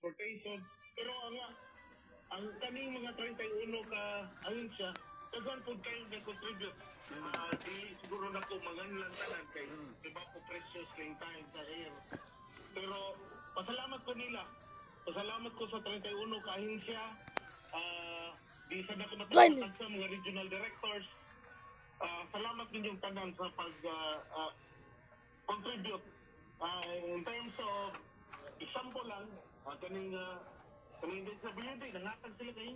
transportation. Pero ang kaning mga 31 ka ahensya, daghan po kayo nag-contribute. Di siguro na po manganlan tanan kay iba po precious kayong time sa air. Pero pasalamat ko nila. Pasalamat ko sa 31 ka ahensya. Di sa na ko matapos sa mga regional directors. Salamat ninyong tanan sa contribute. In terms of example lang, kaning disability, nangatag sila kayo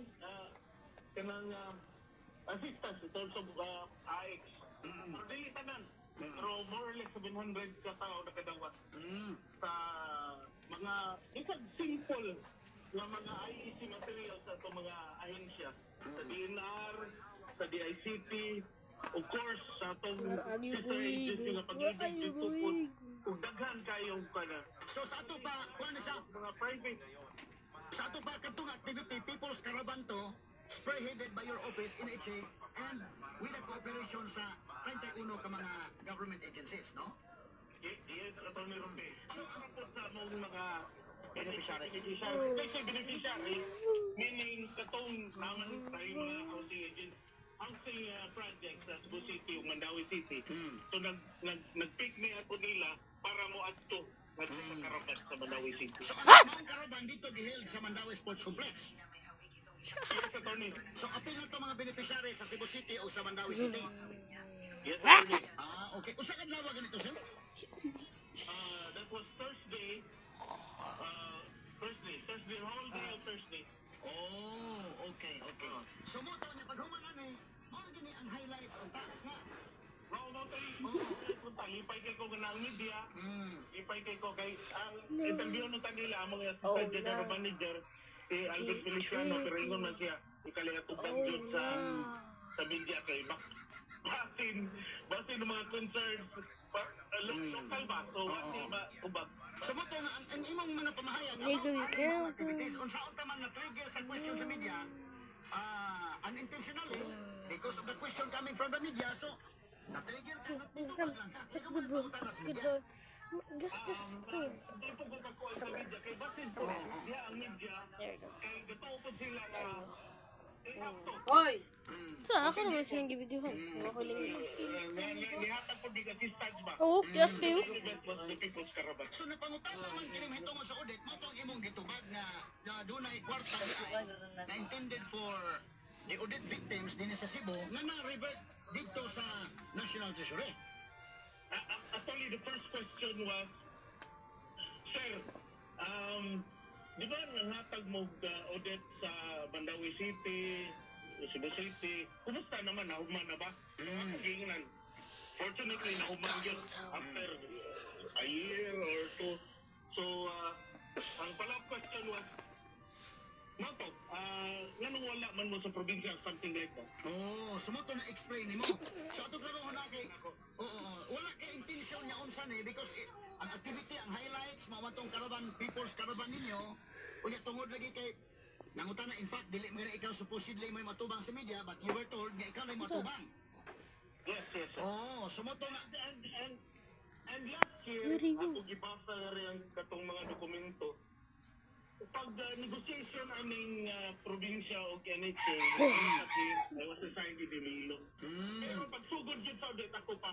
kanang assistance in terms of AX. Pero dili tanan. Pero more or less 700 ka tao nakadawat sa mga isang simple na mga IEC materials sa itong mga ahensya. Sa DNR, sa DICT, of course, sa itong sister agency na pag-ibig dito po, kung daghan kayong kana. So sa ato pa, kuha na siya, Mga private. sa ato pa katong activity, People's Caravan to, spearheaded by your office, NHA, and with the cooperation sa 31 ka mga government agencies, no? Yes, Atty. Roque. So, ano po sa mga Beneficiaries. beneficiary, meaning katong naman tayo mga housing agent, housing project sa Cebu City, o Mandawi City. So, nag-pick me ako nila para mo adto sa Caravan sa Mandawi City. So ang mga Caravan dito giheld sa Mandawi Sports Complex. Yes, Atty. So apil na ito mga beneficiaries sa Cebu City o sa Mandawi City. Yes, Atty. Okay. Usa ka lawa ganito, sir? That was Thursday, whole day of Thursday. Oh, okay. So mo to niya paghumanan eh, mo gini ang highlights on top nga. No, tayo. Lipay kay ko ng media. Lipay kay ko kay ang interview no kanila ang mga assistant general manager si Albert Feliciano, pero ingon man siya ikalingatupang yun sa media kay basin ng mga concerns local ba? So, wala ba ubag? So mo to ang imong mga pamahayag activities unsaon ta man na trigger sa question sa media unintentionally because of the question coming from the media, so na-trigger ka lang ka. Ikaw mo nagpakutan sa media. Just kidding. Hindi po ko kakuha sa media kay basin po ang media kay gatupod sila na Hoy! Sa ako naman silang gibidyohan. Ako lang yun. nihatag po di kasi stage ba? Oo, kaya kayo. Was the People's Caravan. So napangutan naman kini mahitungod sa audit mo tong imong gitubag na dunay kwarta na intended for the audit victims din sa Cebu nga na-revert dito sa National Treasury. Actually, the first question was, Sir, di ba nangatag mo audit sa Mandawi City, Cebu City, kumusta naman? Nahuman na ba? Kagingan. Fortunately, nahuman yun after a year or two. So, ang follow-up question was, Mato, ganun wala man mo sa probinsya, something like that. Oh, sumoto na explain nimo. So ato karon na kay wala kay intention niya unsan because ang activity, ang highlights mao tong Caravan, People's Caravan ninyo, unya tungod lagi kay nangutan na in fact dili mo ikaw supposedly may matubang sa media but you were told nga ikaw may matubang. Yes. Oh, sumoto na. And last year, ako gibasa na rin katong mga dokumento. Pag negotiation aming probinsya o anything, I was assigned to Demilo. Pero pag sugod yun sa audit, ako pa.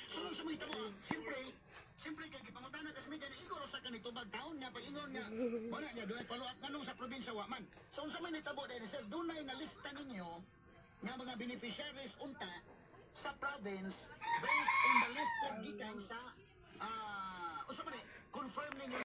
So nung sumita mo, siyempre kay gipangutan na kasi media na igoro sa kanito bagtaon niya pag-ingon niya. Wala niya doon follow up kanong sa probinsya wa man. So unsa may nitabo dahil sir, dunay na lista ninyo nga mga beneficiaries unta sa province based on the list gikan sa unsa man confirm ninyo